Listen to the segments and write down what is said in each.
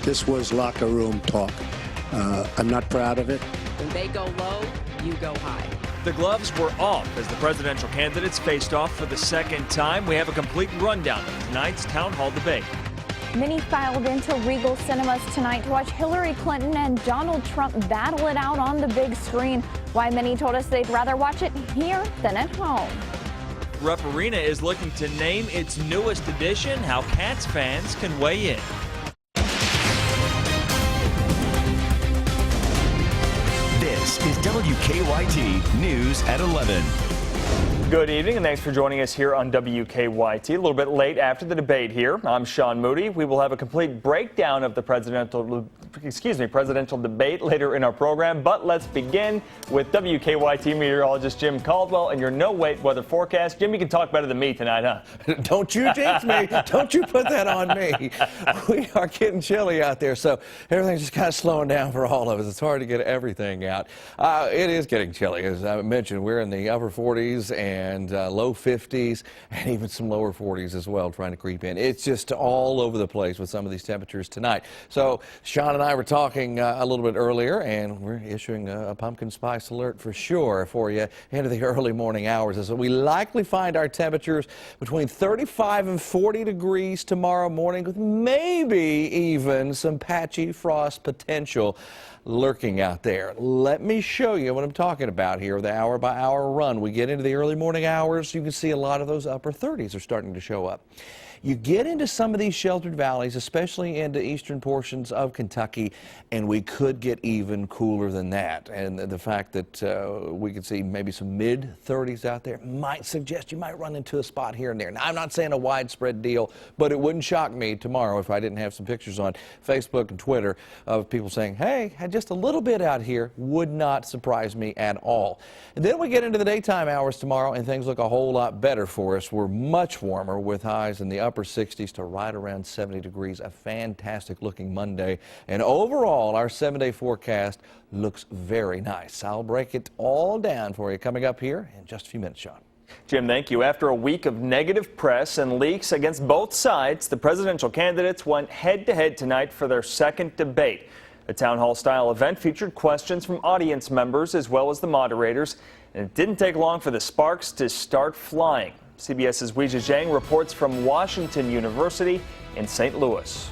This was locker room talk. I'm not proud of it. When they go low, you go high. The gloves were off as the presidential candidates faced off for the second time. We have a complete rundown of tonight's town hall debate. Many filed into Regal Cinemas tonight to watch Hillary Clinton and Donald Trump battle it out on the big screen. Why many told us they'd rather watch it here than at home. Rupp Arena is looking to name its newest edition. How Cats fans can weigh in. This is WKYT News at 11. Good evening and thanks for joining us here on WKYT. A little bit late after the debate here. I'm Sean Moody. We will have a complete breakdown of the presidential debate later in our program. But let's begin with WKYT meteorologist Jim Caldwell and your no-wait weather forecast. Jim, you can talk better than me tonight, huh? Don't you jinx me. Don't you put that on me. We are getting chilly out there, so everything's just kind of slowing down for all of us. It's hard to get everything out. It is getting chilly. As I mentioned, we're in the upper 40s and low 50s and even some lower 40s as well, trying to creep in. It's just all over the place with some of these temperatures tonight. So Sean and I were talking a little bit earlier, and we're issuing a pumpkin spice alert for sure for you into the early morning hours. As we likely find our temperatures between 35 and 40 degrees tomorrow morning, with maybe even some patchy frost potential lurking out there. Let me show you what I'm talking about here, the hour-by-hour run. We get into the early morning hours, you can see a lot of those upper 30s are starting to show up. You get into some of these sheltered valleys, especially into eastern portions of Kentucky, and we could get even cooler than that. And the fact that we could see maybe some mid-30s out there might suggest you might run into a spot here and there. Now, I'm not saying a widespread deal, but it wouldn't shock me tomorrow if I didn't have some pictures on Facebook and Twitter of people saying, hey, had just a little bit out here. Would not surprise me at all. And then we get into the daytime hours tomorrow, and things look a whole lot better for us. We're much warmer with highs in the upper 60s to right around 70 degrees. A fantastic looking Monday. And overall, our 7-day forecast looks very nice. I'll break it all down for you coming up here in just a few minutes, Sean. Jim, thank you. After a week of negative press and leaks against both sides, the presidential candidates went head-to-head tonight for their second debate. The town hall style event featured questions from audience members as well as the moderators, and it didn't take long for the sparks to start flying. CBS's Weijia Zhang reports from Washington University in St. Louis.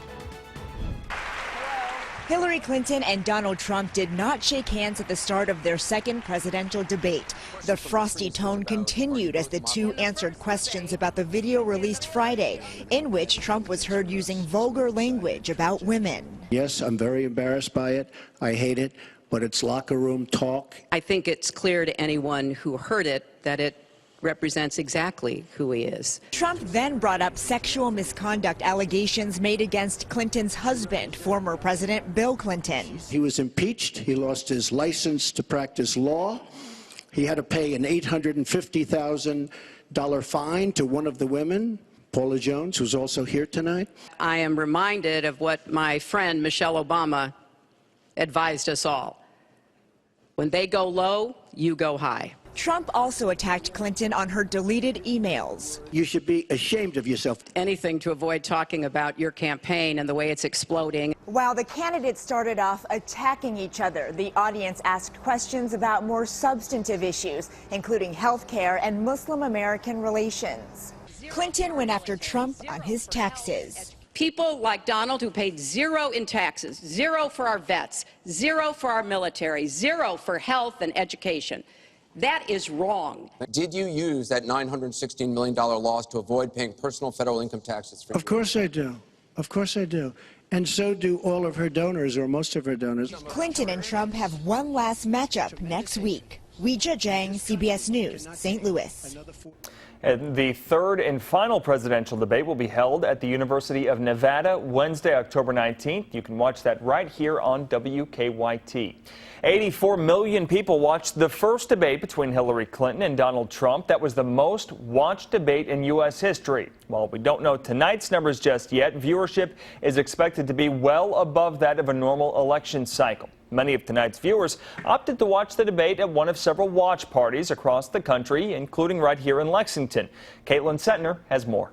Hillary Clinton and Donald Trump did not shake hands at the start of their second presidential debate. The frosty tone continued as the two answered questions about the video released Friday, in which Trump was heard using vulgar language about women. Yes, I'm very embarrassed by it. I hate it, but it's locker room talk. I think it's clear to anyone who heard it that it represents exactly who he is. Trump then brought up sexual misconduct allegations made against Clinton's husband, former President Bill Clinton. He was impeached. He lost his license to practice law. He had to pay an $850,000 fine to one of the women, Paula Jones, who's also here tonight. I am reminded of what my friend Michelle Obama advised us all. When they go low, you go high. Trump also attacked Clinton on her deleted emails. You should be ashamed of yourself. Anything to avoid talking about your campaign and the way it's exploding. While the candidates started off attacking each other, the audience asked questions about more substantive issues, including health care and Muslim-American relations. Clinton went after Trump on his taxes. People like Donald who paid zero in taxes, zero for our vets, zero for our military, zero for health and education. That is wrong. Did you use that $916 million loss to avoid paying personal federal income taxes? Of course I do. Of course I do. And so do all of her donors, or most of her donors. Clinton and Trump have one last matchup next week. Weijia Zhang, CBS News, St. Louis. And the third and final presidential debate will be held at the University of Nevada Wednesday, October 19th. You can watch that right here on WKYT. 84 million people watched the first debate between Hillary Clinton and Donald Trump. That was the most watched debate in U.S. history. While we don't know tonight's numbers just yet, viewership is expected to be well above that of a normal election cycle. Many of tonight's viewers opted to watch the debate at one of several watch parties across the country, including right here in Lexington. Caitlin Setner has more.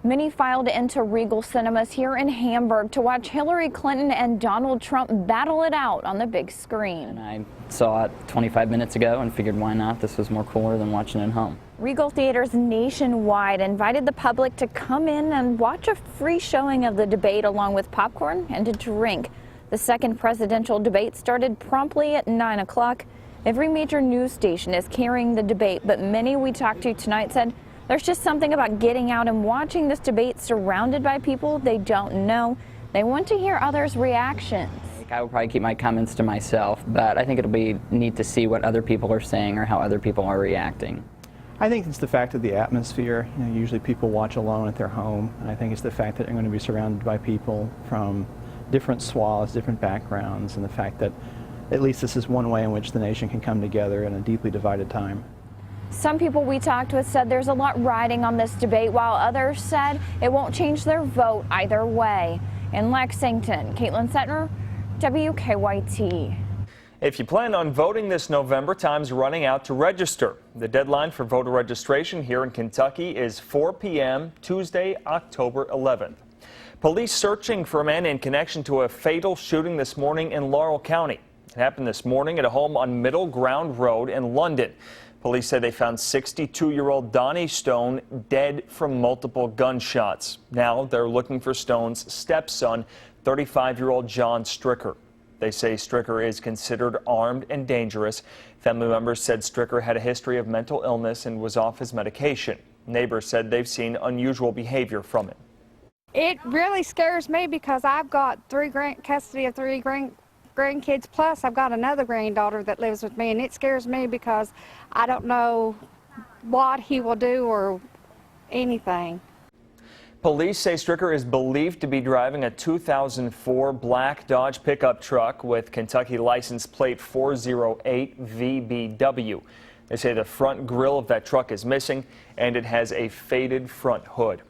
Many filed into Regal Cinemas here in Hamburg to watch Hillary Clinton and Donald Trump battle it out on the big screen. I saw it 25 minutes ago and figured why not? This was more cooler than watching it at home. Regal theaters nationwide invited the public to come in and watch a free showing of the debate along with popcorn and a drink. The second presidential debate started promptly at 9 o'clock. Every major news station is carrying the debate, but many we talked to tonight said there's just something about getting out and watching this debate surrounded by people they don't know. They want to hear others' reactions. I will probably keep my comments to myself, but I think it'll be neat to see what other people are saying or how other people are reacting. I think it's the fact of the atmosphere. Usually people watch alone at their home, and I think it's the fact that they're going to be surrounded by people from different swaths, different backgrounds, and the fact that at least this is one way in which the nation can come together in a deeply divided time. Some people we talked with said there's a lot riding on this debate, while others said it won't change their vote either way. In Lexington, Caitlin Setner, WKYT. If you plan on voting this November, time's running out to register. The deadline for voter registration here in Kentucky is 4 p.m. Tuesday, October 11th. Police searching for a man in connection to a fatal shooting this morning in Laurel County. It happened this morning at a home on Middle Ground Road in London. Police say they found 62-year-old Donnie Stone dead from multiple gunshots. Now they're looking for Stone's stepson, 35-year-old John Stricker. They say Stricker is considered armed and dangerous. Family members said Stricker had a history of mental illness and was off his medication. Neighbors said they've seen unusual behavior from him. It really scares me because I've got custody of three grandkids, plus I've got another granddaughter that lives with me, and it scares me because I don't know what he will do or anything. Police say Stricker is believed to be driving a 2004 black Dodge pickup truck with Kentucky license plate 408 VBW. They say the front grille of that truck is missing and it has a faded front hood.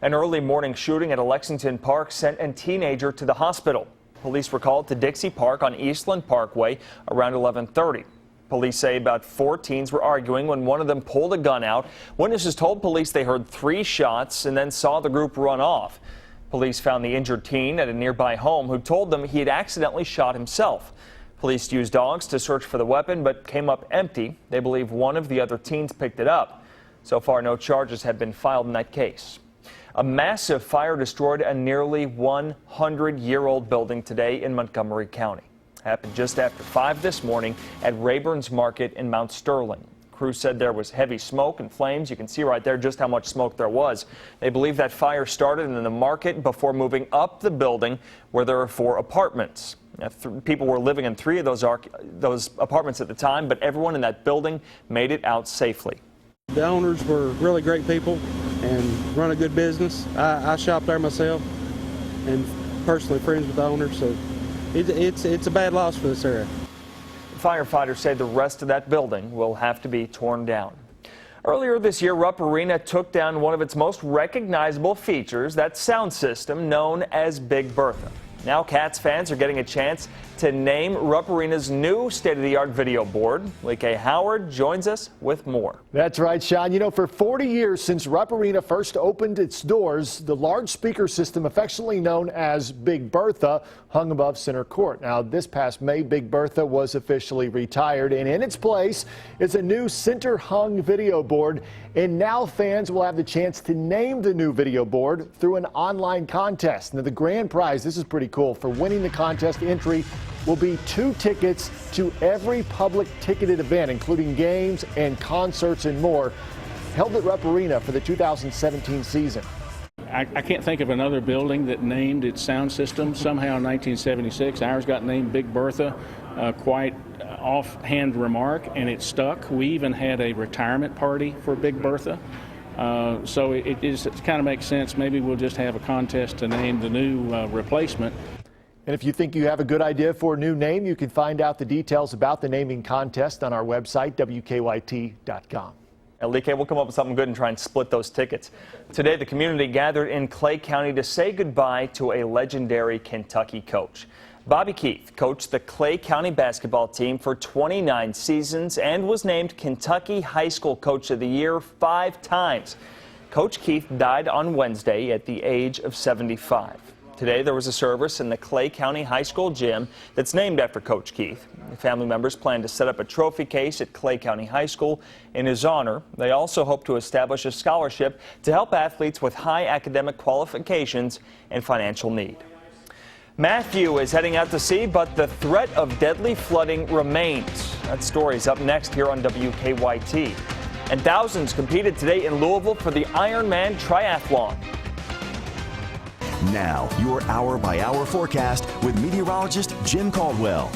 An early morning shooting at a Lexington park sent a teenager to the hospital. Police were called to Dixie Park on Eastland Parkway around 11:30. Police say about 4 teens were arguing when one of them pulled a gun out. Witnesses told police they heard 3 shots and then saw the group run off. Police found the injured teen at a nearby home who told them he had accidentally shot himself. Police used dogs to search for the weapon but came up empty. They believe one of the other teens picked it up. So far, no charges have been filed in that case. A massive fire destroyed a nearly 100-year-old building today in Montgomery County. Happened just after 5 this morning at Rayburn's Market in Mount Sterling. Crews said there was heavy smoke and flames. You can see right there just how much smoke there was. They believe that fire started in the market before moving up the building where there are 4 apartments. People were living in 3 of those apartments at the time, but everyone in that building made it out safely. The owners were really great people and run a good business. I shop there myself and personally friends with the owners, so it's a bad loss for this area. Firefighters say the rest of that building will have to be torn down. Earlier this year, Rupp Arena took down one of its most recognizable features, that sound system known as Big Bertha. Now Cats fans are getting a chance to name Rupp Arena's new state-of-the-art video board. Lee K. Howard joins us with more. That's right, Sean. You know, for 40 years since Rupp Arena first opened its doors, the large speaker system affectionately known as Big Bertha hung above center court. Now, this past May, Big Bertha was officially retired, and in its place is a new center-hung video board. And now fans will have the chance to name the new video board through an online contest. Now, the grand prize, this is pretty cool, for winning the contest entry will be 2 tickets to every public ticketed event, including games and concerts and more, held at Rupp Arena for the 2017 season. I can't think of another building that named its sound system. Somehow in 1976, ours got named Big Bertha, quite offhand remark, and it stuck. We even had a retirement party for Big Bertha. So it kind of makes sense. Maybe we'll just have a contest to name the new replacement. And if you think you have a good idea for a new name, you can find out the details about the naming contest on our website, WKYT.com. And Lee K, we'll come up with something good and try and split those tickets. Today, the community gathered in Clay County to say goodbye to a legendary Kentucky coach. Bobby Keith coached the Clay County basketball team for 29 seasons and was named Kentucky High School Coach of the Year 5 times. Coach Keith died on Wednesday at the age of 75. Today there was a service in the Clay County High School gym that's named after Coach Keith. Family members plan to set up a trophy case at Clay County High School in his honor. They also hope to establish a scholarship to help athletes with high academic qualifications and financial need. Matthew is heading out to sea, but the threat of deadly flooding remains. That story is up next here on WKYT. And thousands competed today in Louisville for the Ironman Triathlon. Now, your hour-by-hour forecast with meteorologist Jim Caldwell.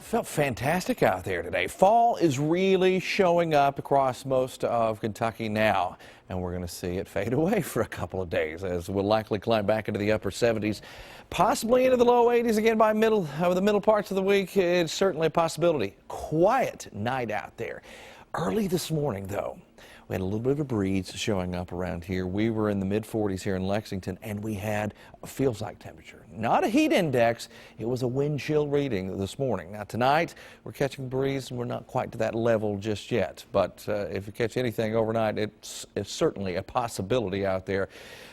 Felt fantastic out there today. Fall is really showing up across most of Kentucky now, and we're going to see it fade away for a couple of days as we'll likely climb back into the upper 70s, possibly into the low 80s again by the middle parts of the week. It's certainly a possibility. Quiet night out there. Early this morning, though, we had a little bit of a breeze showing up around here. We were in the mid-40s here in Lexington, and we had a feels-like temperature. Not a heat index. It was a wind chill reading this morning. Now, tonight, we're catching a breeze, and we're not quite to that level just yet. But if you catch anything overnight, it's certainly a possibility out there.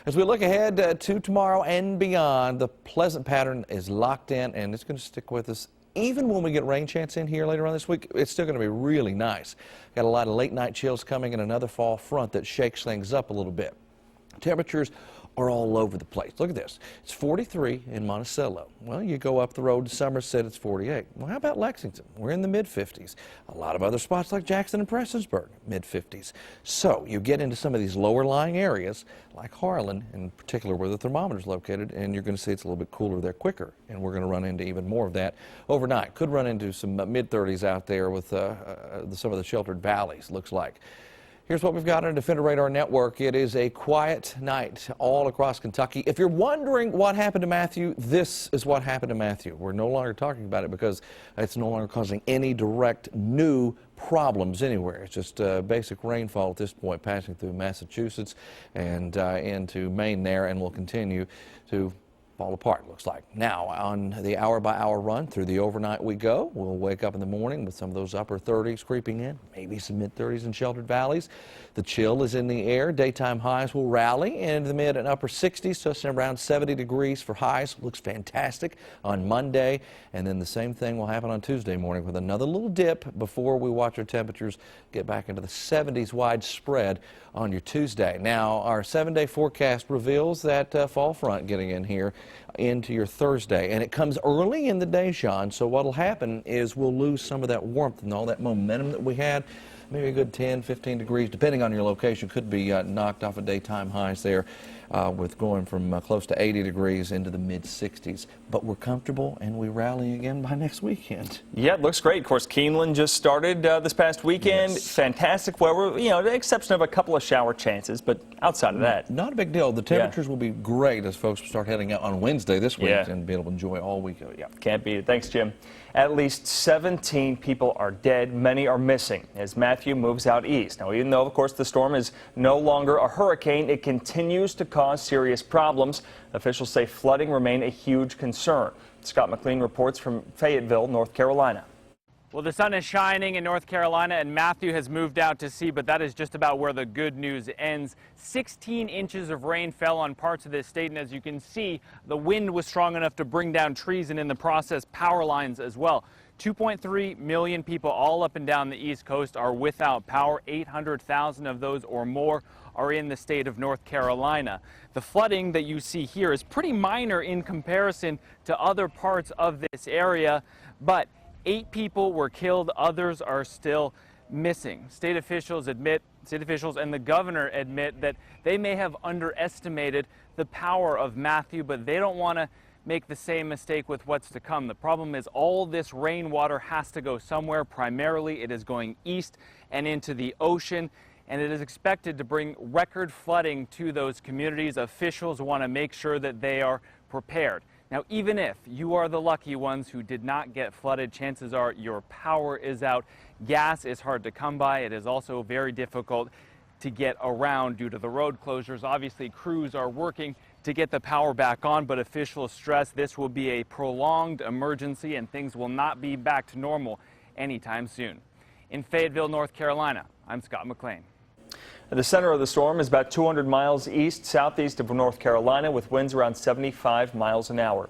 As we look ahead to tomorrow and beyond, the pleasant pattern is locked in, and it's going to stick with us. Even when we get rain chance in here later on this week, it's still going to be really nice. Got a lot of late night chills coming and another fall front that shakes things up a little bit. Temperatures are all over the place. Look at this. It's 43 in Monticello. Well, you go up the road to Somerset, it's 48. Well, how about Lexington? We're in the mid-50s. A lot of other spots like Jackson and Prestonsburg, mid-50s. So you get into some of these lower-lying areas like Harlan, in particular where the thermometer is located, and you're going to see it's a little bit cooler there quicker. And we're going to run into even more of that overnight. Could run into some mid-30s out there with some of the sheltered valleys, looks like. Here's what we've got on Defender Radar Network. It is a quiet night all across Kentucky. If you're wondering what happened to Matthew, this is what happened to Matthew. We're no longer talking about it because it's no longer causing any direct new problems anywhere. It's just basic rainfall at this point passing through Massachusetts and into Maine there, and will continue to fall apart, looks like. Now, on the hour-by-hour run through the overnight we go. We'll wake up in the morning with some of those upper 30s creeping in, maybe some mid-30s in sheltered valleys. The chill is in the air. Daytime highs will rally into the mid and upper 60s, so around 70 degrees for highs. Looks fantastic on Monday, and then the same thing will happen on Tuesday morning with another little dip before we watch our temperatures get back into the 70s widespread on your Tuesday. Now, our 7-day forecast reveals that fall front getting in here into your Thursday, and it comes early in the day, Sean, so what'll happen is we'll lose some of that warmth and all that momentum that we had. Maybe a good 10, 15 degrees, depending on your location, could be knocked off of daytime highs there with going from close to 80 degrees into the mid-60s. But we're comfortable, and we rally again by next weekend. Yeah, it looks great. Of course, Keeneland just started this past weekend. Yes. Fantastic weather, you know, the exception of a couple of shower chances, but outside of that. Not a big deal. The temperatures will be great as folks start heading out on Wednesday this week and be able to enjoy all week. Yeah, can't beat it. Thanks, Jim. At least 17 people are dead. Many are missing as Matthew moves out east. Now, even though, of course, the storm is no longer a hurricane, it continues to cause serious problems. Officials say flooding remain a huge concern. Scott McLean reports from Fayetteville, North Carolina. Well, the sun is shining in North Carolina, and Matthew has moved out to sea, but that is just about where the good news ends. 16 inches of rain fell on parts of this state, and as you can see, the wind was strong enough to bring down trees and in the process power lines as well. 2.3 million people all up and down the East Coast are without power. 800,000 of those or more are in the state of North Carolina. The flooding that you see here is pretty minor in comparison to other parts of this area, but 8 people were killed, others are still missing. State officials and the governor admit that they may have underestimated the power of Matthew, but they don't want to make the same mistake with what's to come. The problem is all this rainwater has to go somewhere. Primarily, it is going east and into the ocean, and it is expected to bring record flooding to those communities. Officials want to make sure that they are prepared. Now, even if you are the lucky ones who did not get flooded, chances are your power is out. Gas is hard to come by. It is also very difficult to get around due to the road closures. Obviously, crews are working to get the power back on, but officials stress this will be a prolonged emergency and things will not be back to normal anytime soon. In Fayetteville, North Carolina, I'm Scott McLean. The center of the storm is about 200 miles east-southeast of North Carolina, with winds around 75 miles an hour.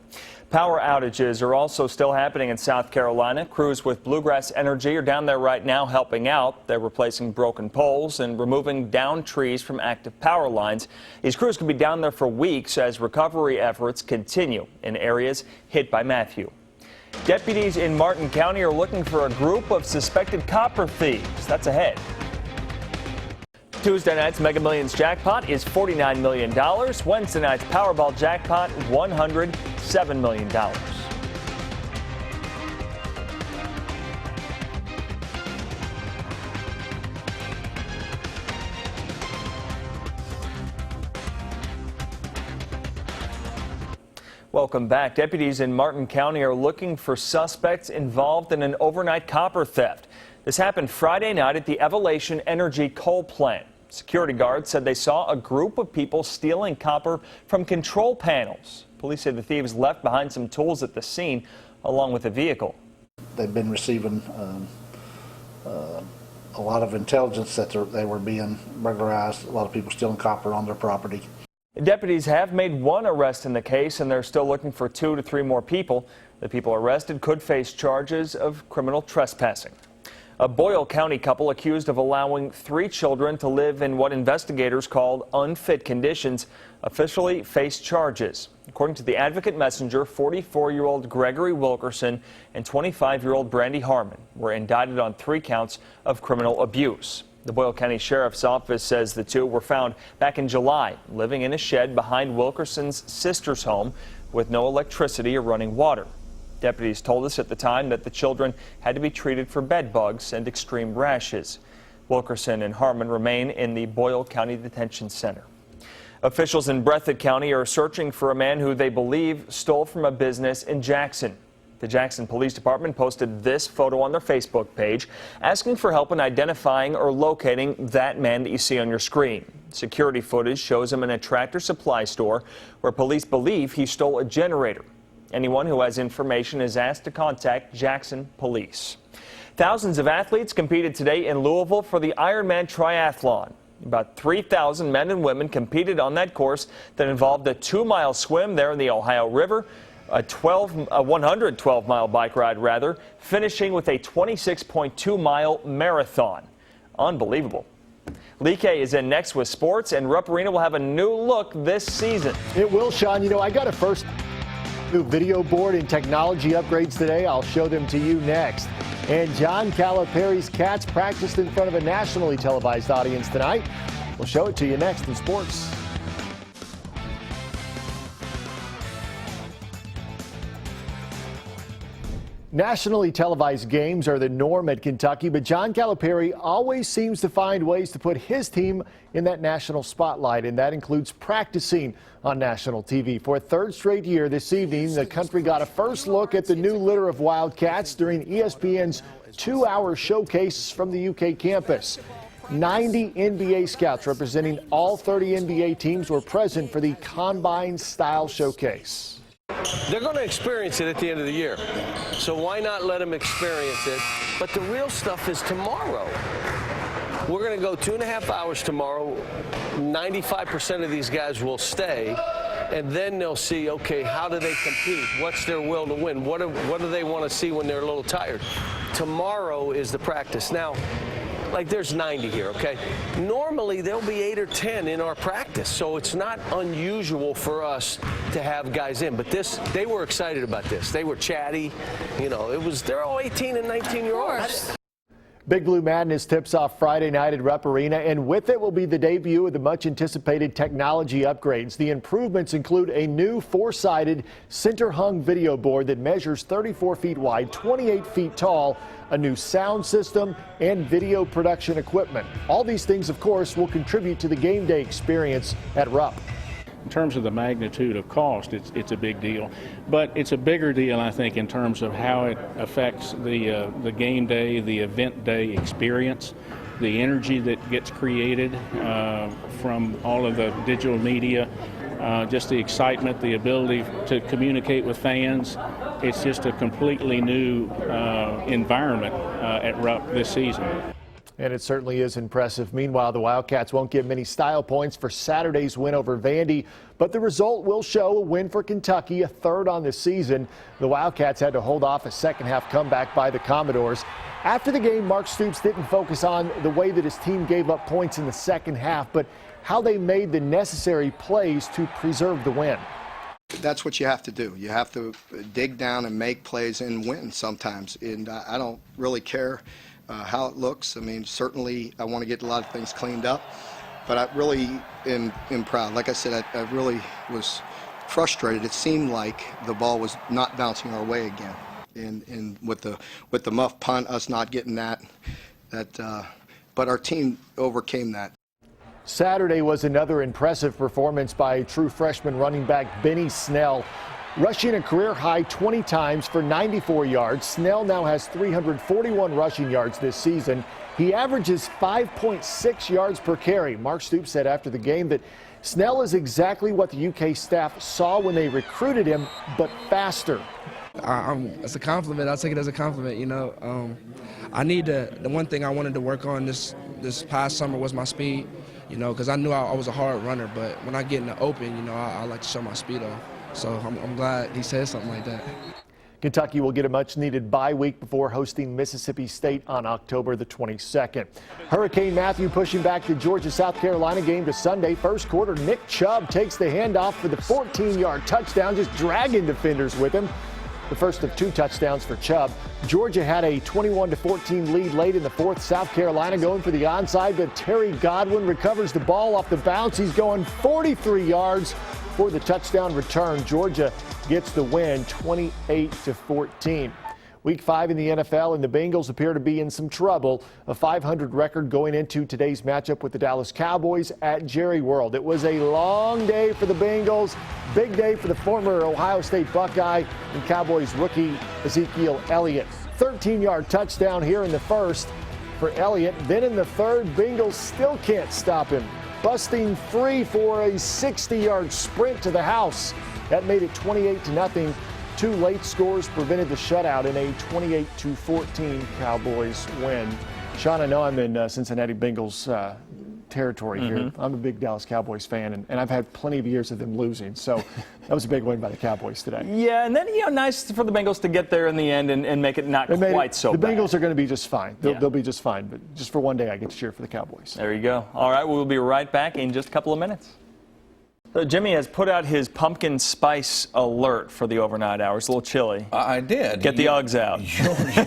Power outages are also still happening in South Carolina. Crews with Bluegrass Energy are down there right now helping out. They're replacing broken poles and removing downed trees from active power lines. These crews could be down there for weeks as recovery efforts continue in areas hit by Matthew. Deputies in Martin County are looking for a group of suspected copper thieves. That's ahead. Tuesday night's Mega Millions jackpot is $49 million. Wednesday night's Powerball jackpot, $107 million. Welcome back. Deputies in Martin County are looking for suspects involved in an overnight copper theft. This happened Friday night at the Evolution Energy coal plant. Security guards said they saw a group of people stealing copper from control panels. Police say the thieves left behind some tools at the scene, along with a vehicle. They've been receiving a lot of intelligence that they were being burglarized, a lot of people stealing copper on their property. Deputies have made one arrest in the case, and they're still looking for 2 to 3 more people. The people arrested could face charges of criminal trespassing. A Boyle County couple accused of allowing 3 children to live in what investigators called unfit conditions officially face charges. According to the Advocate Messenger, 44-year-old Gregory Wilkerson and 25-year-old Brandy Harmon were indicted on 3 counts of criminal abuse. The Boyle County Sheriff's Office says the 2 were found back in July, living in a shed behind Wilkerson's sister's home with no electricity or running water. Deputies told us at the time that the children had to be treated for bed bugs and extreme rashes. Wilkerson and Harmon remain in the Boyle County Detention Center. Officials in Breathitt County are searching for a man who they believe stole from a business in Jackson. The Jackson Police Department posted this photo on their Facebook page, asking for help in identifying or locating that man that you see on your screen. Security footage shows him in a Tractor Supply store where police believe he stole a generator. Anyone who has information is asked to contact Jackson Police. Thousands of athletes competed today in Louisville for the Ironman Triathlon. About 3,000 men and women competed on that course that involved a 2-mile swim there in the Ohio River, a 112-mile bike ride, finishing with a 26.2-mile marathon. Unbelievable. Lee K is in next with sports, and Rupp Arena will have a new look this season. It will, Sean. You know, I got a first new video board and technology upgrades today. I'll show them to you next. And John Calipari's Cats practiced in front of a nationally televised audience tonight. We'll show it to you next in sports. Nationally televised games are the norm at Kentucky, but John Calipari always seems to find ways to put his team in that national spotlight, and that includes practicing on national TV. For a 3rd straight year this evening, the country got a first look at the new litter of Wildcats during ESPN's 2-hour showcase from the UK campus. 90 NBA scouts representing all 30 NBA teams were present for the Combine-style showcase. They're going to experience it at the end of the year, so why not let them experience it? But the real stuff is tomorrow. We're going to go 2.5 hours tomorrow. 95% of these guys will stay, and then they'll see, okay, how do they compete? What's their will to win? What do they want to see when they're a little tired? Tomorrow is the practice. Now, like there's 90 here, okay? Normally there'll be 8 or 10 in our practice, so it's not unusual for us to have guys in. But they were excited about this. They were chatty, you know. They're all 18 and 19-year-olds. Big Blue Madness tips off Friday night at Rupp Arena, and with it will be the debut of the much-anticipated technology upgrades. The improvements include a new 4-sided center-hung video board that measures 34 feet wide, 28 feet tall, a new sound system, and video production equipment. All these things, of course, will contribute to the game day experience at Rupp. In terms of the magnitude of cost, it's a big deal. But it's a bigger deal, I think, in terms of how it affects the game day, the event day experience, the energy that gets created from all of the digital media, just the excitement, the ability to communicate with fans. It's just a completely new environment at Rupp this season. And it certainly is impressive. Meanwhile, the Wildcats won't get many style points for Saturday's win over Vandy, but the result will show a win for Kentucky, a third on the season. The Wildcats had to hold off a second-half comeback by the Commodores. After the game, Mark Stoops didn't focus on the way that his team gave up points in the second half, but how they made the necessary plays to preserve the win. That's what you have to do. You have to dig down and make plays and win sometimes. And I don't really care how it looks. I mean, certainly I want to get a lot of things cleaned up, but I really am proud. Like I said, I really was frustrated. It seemed like the ball was not bouncing our way again. And with the muff punt, us not getting that, but our team overcame that. Saturday was another impressive performance by true freshman running back Benny Snell, rushing a career-high 20 times for 94 yards. Snell now has 341 rushing yards this season. He averages 5.6 yards per carry. Mark Stoops said after the game that Snell is exactly what the UK staff saw when they recruited him, but faster. It's a compliment. I'll take it as a compliment. You know, I need the one thing I wanted to work on this past summer was my speed. You know, because I knew I was a hard runner, but when I get in the open, you know, I like to show my speed off. So I'm glad he said something like that. Kentucky will get a much-needed bye week before hosting Mississippi State on October the 22nd. Hurricane Matthew pushing back the Georgia-South Carolina game to Sunday. First quarter, Nick Chubb takes the handoff for the 14-yard touchdown, just dragging defenders with him. The first of 2 touchdowns for Chubb. Georgia had a 21-14 lead late in the fourth. South Carolina going for the onside, but Terry Godwin recovers the ball off the bounce. He's going 43 yards for the touchdown return. Georgia gets the win 28-14. Week 5 in the NFL, and the Bengals appear to be in some trouble. A 500 record going into today's matchup with the Dallas Cowboys at Jerry World. It was a long day for the Bengals, big day for the former Ohio State Buckeye and Cowboys rookie Ezekiel Elliott. 13-yard touchdown here in the first for Elliott. Then in the third, Bengals still can't stop him, busting free for a 60-yard sprint to the house. That made it 28-0. 2 late scores prevented the shutout in a 28-14 Cowboys win. Sean, I know I'm in Cincinnati Bengals territory here. I'm a big Dallas Cowboys fan, and I've had plenty of years of them losing. So that was a big win by the Cowboys today. Yeah, and then, you know, nice for the Bengals to get there in the end and make it not quite so bad. The Bengals are going to be just fine. They'll be just fine. But just for one day, I get to cheer for the Cowboys. There you go. All right, we'll be right back in just a couple of minutes. So Jimmy has put out his pumpkin spice alert for the overnight hours. A little chilly. I did. Get the Uggs out.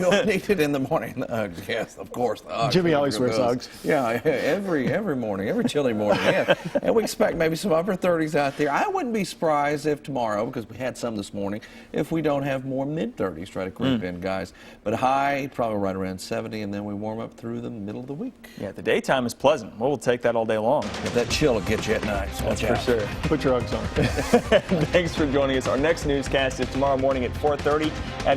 You'll need it in the morning. The Uggs, yes, of course. The Uggs. Jimmy always wears Uggs. Yeah, every morning, every chilly morning. Yeah, and we expect maybe some upper 30s out there. I wouldn't be surprised if tomorrow, because we had some this morning, if we don't have more mid-30s try to creep in, guys. But high, probably right around 70, and then we warm up through the middle of the week. Yeah, the daytime is pleasant. We'll take that all day long. But that chill will get you at night. So that's for sure. Put your Uggs on. Thanks for joining us. Our next newscast is tomorrow morning at 4:30. And